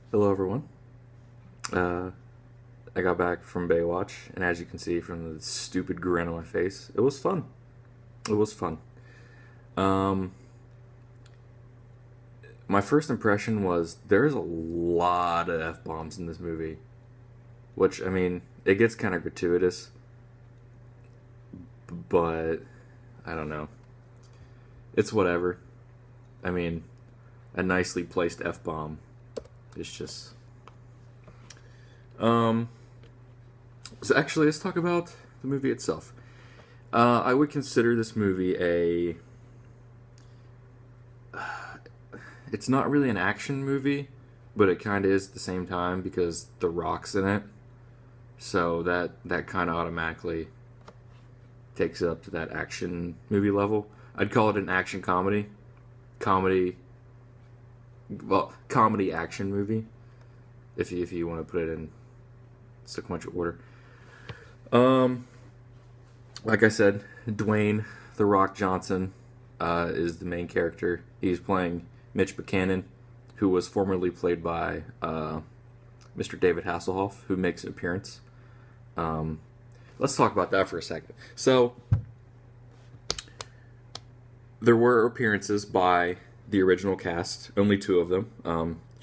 Hello, everyone. Uh, I got back from Baywatch, and as you can see from the stupid grin on my face, it was fun. It was fun. Um, my first impression was there's a lot of f bombs in this movie, which I mean, it gets kind of gratuitous, but I don't know. It's whatever. I mean, a nicely placed f bomb is just. Um, so actually, let's talk about the movie itself. I would consider this movie a. It's not really an action movie, but it kind of is at the same time because The Rock's in it. So that kind of automatically takes it up to that action movie level. I'd call it an action comedy. Comedy. Well, comedy action movie. If you want to put it in sequential order. Um, like I said, Dwayne The Rock Johnson is the main character. He's playing Mitch Buchanan, who was formerly played by Mr. David Hasselhoff, who makes an appearance. Um, let's talk about that for a second. So, there were appearances by the original cast, only two of them.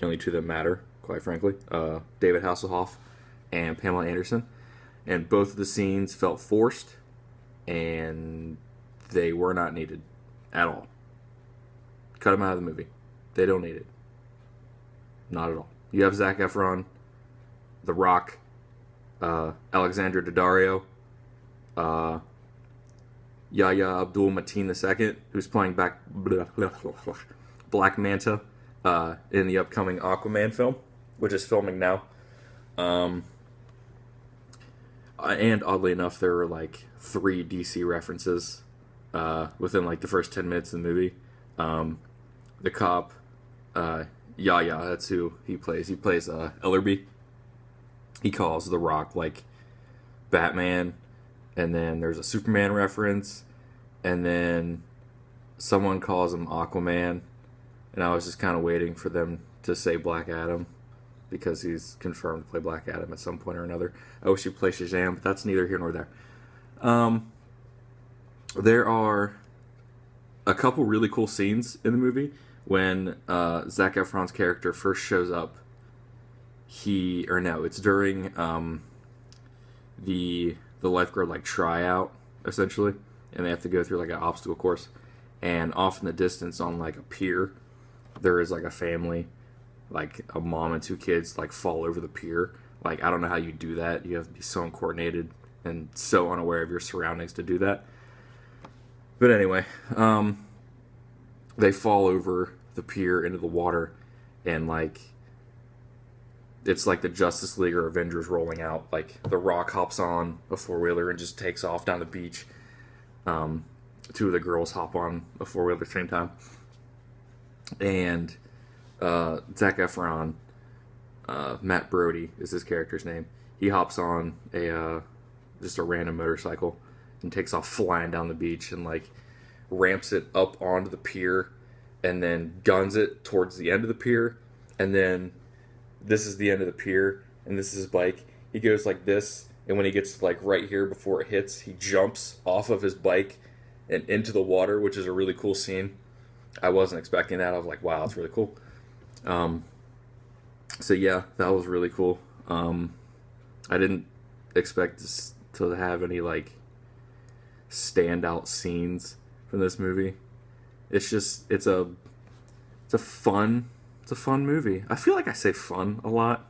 Only two that matter, quite frankly. David Hasselhoff and Pamela Anderson. And both of the scenes felt forced, and they were not needed at all. Cut them out of the movie. They don't need it. Not at all. You have Zac Efron, The Rock, Alexandra Daddario, Yahya Abdul Mateen II, who's playing Black Manta in the upcoming Aquaman film, which is filming now. And oddly enough, there were like 3 DC references within like the first 10 minutes of the movie. The cop, Yahya, that's who he plays. He plays Ellerby. He calls The Rock like Batman, and then there's a Superman reference, and then someone calls him Aquaman, and I was just kind of waiting for them to say Black Adam, because he's confirmed to play Black Adam at some point or another. I wish he'd play Shazam, but that's neither here nor there. There are a couple really cool scenes in the movie when Zac Efron's character first shows up. It's during the lifeguard like tryout essentially, and they have to go through like an obstacle course. And off in the distance on like a pier, there is like a family, like a mom and 2 kids, like fall over the pier. Like, I don't know how you do that. You have to be so uncoordinated and so unaware of your surroundings to do that. But anyway, they fall over the pier into the water, and like it's like the Justice League or Avengers rolling out. Like, The Rock hops on a 4-wheeler and just takes off down the beach. 2 of the girls hop on a 4-wheeler at the same time. And Zac Efron, Matt Brody is his character's name. He hops on just a random motorcycle and takes off flying down the beach and like ramps it up onto the pier and then guns it towards the end of the pier. And then this is the end of the pier and this is his bike. He goes like this, and when he gets like right here before it hits, he jumps off of his bike and into the water, which is a really cool scene. I wasn't expecting that. I was like, wow, that's really cool. So yeah, that was really cool. I didn't expect to have any like standout scenes from this movie. It's a fun movie. I feel like I say fun a lot.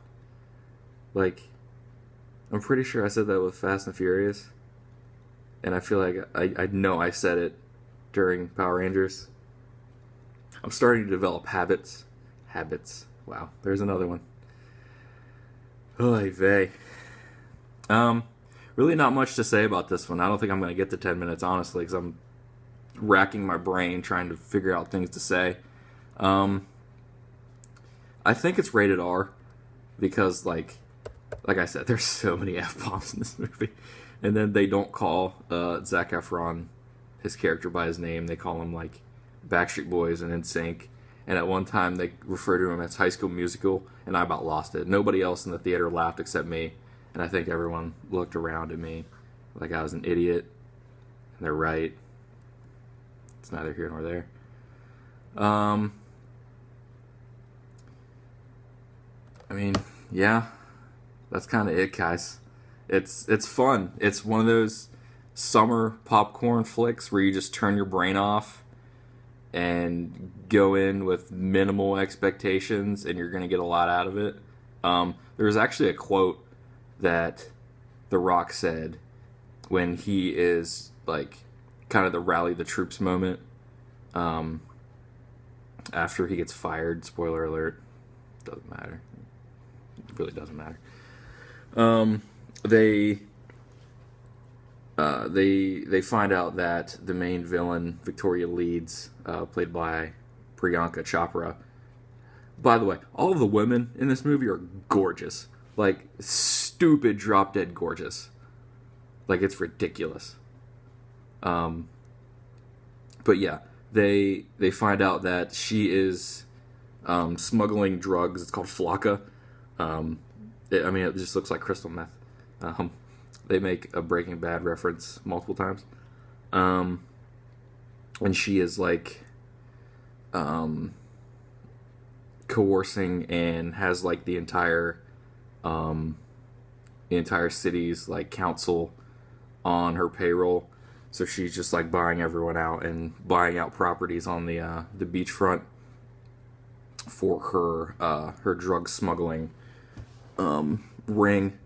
Like, I'm pretty sure I said that with Fast and Furious, and I feel like I know I said it during Power Rangers. I'm starting to develop habits. Wow, there's another one. Oy vey. Really not much to say about this one. I don't think I'm going to get to 10 minutes, honestly, because I'm racking my brain trying to figure out things to say. I think it's rated R because, like I said, there's so many F-bombs in this movie. And then they don't call Zac Efron, his character, by his name. They call him, like, Backstreet Boys and NSYNC. And at one time, they referred to him as High School Musical, and I about lost it. Nobody else in the theater laughed except me, and I think everyone looked around at me like I was an idiot. And they're right. It's neither here nor there. I mean, yeah, that's kind of it, guys. It's fun. It's one of those summer popcorn flicks where you just turn your brain off and go in with minimal expectations, and you're going to get a lot out of it. There's actually a quote that The Rock said when he is, like, kind of the rally the troops moment after he gets fired. Spoiler alert. Doesn't matter. It really doesn't matter. They find out that the main villain, Victoria Leeds, played by Priyanka Chopra. By the way, all of the women in this movie are gorgeous. Like, stupid drop-dead gorgeous. Like, it's ridiculous. But yeah, they find out that she is smuggling drugs. It's called Flocka. It just looks like crystal meth. They make a Breaking Bad reference multiple times. And she is, like, coercing and has, like, the entire city's, like, council on her payroll. So she's just, like, buying everyone out and buying out properties on the beachfront for her drug smuggling ring.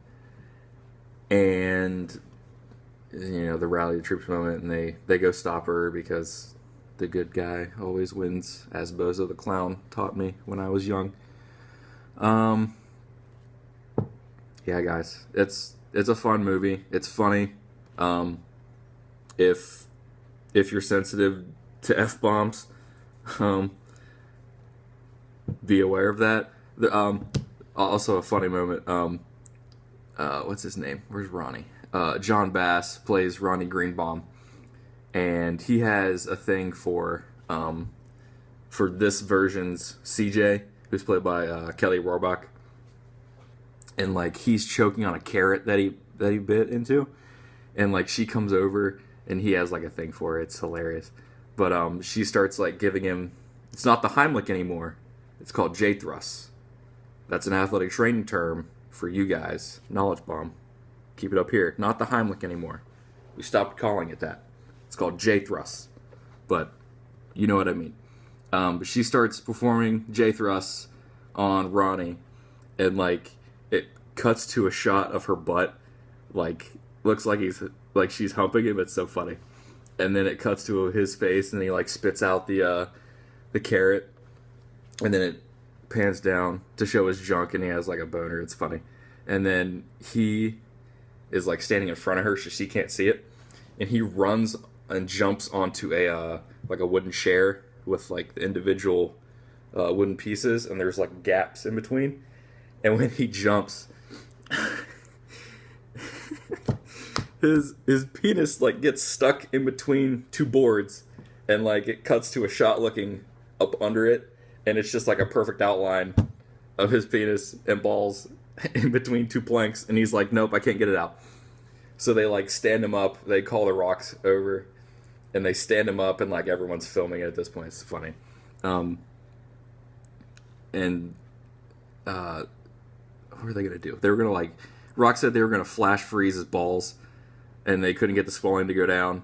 And, you know, the rally the troops moment, and they go stop her because the good guy always wins, as Bozo the Clown taught me when I was young. Yeah, guys, it's a fun movie. It's funny. If you're sensitive to F-bombs, be aware of that. Also a funny moment. What's his name? Where's Ronnie? John Bass plays Ronnie Greenbaum, and he has a thing for this version's CJ, who's played by Kelly Rohrbach, and, like, he's choking on a carrot that he bit into, and, like, she comes over and he has, like, a thing for it. It's hilarious. But she starts, like, giving him, it's not the Heimlich anymore. It's called J-thrust. That's an athletic training term for you guys. Knowledge bomb. Keep it up here. Not the Heimlich anymore. We stopped calling it that. It's called J-thrust. But you know what I mean. But she starts performing J-thrusts on Ronnie, and, like, it cuts to a shot of her butt. Like, looks like she's humping him. It's so funny. And then it cuts to his face, and he, like, spits out the carrot, and then it pans down to show his junk, and he has, like, a boner. It's funny. And then he is, like, standing in front of her so she can't see it, and he runs and jumps onto a wooden chair with, like, the individual wooden pieces, and there's, like, gaps in between. And when he jumps, his penis, like, gets stuck in between two boards, and, like, it cuts to a shot looking up under it, and it's just, like, a perfect outline of his penis and balls in between two planks, and he's like, nope, I can't get it out. So they, like, stand him up. They call the Rocks over, and they stand him up, and, like, everyone's filming it at this point. It's funny. What were they going to do? They were going to, like, Rock said they were going to flash freeze his balls, and they couldn't get the swelling to go down.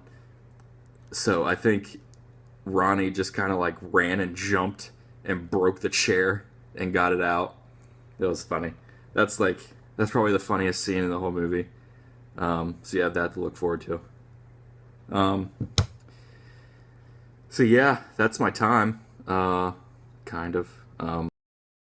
So I think Ronnie just kind of, like, ran and jumped and broke the chair and got it out. It was funny. That's probably the funniest scene in the whole movie. So you have that to look forward to. So yeah, that's my time. Kind of.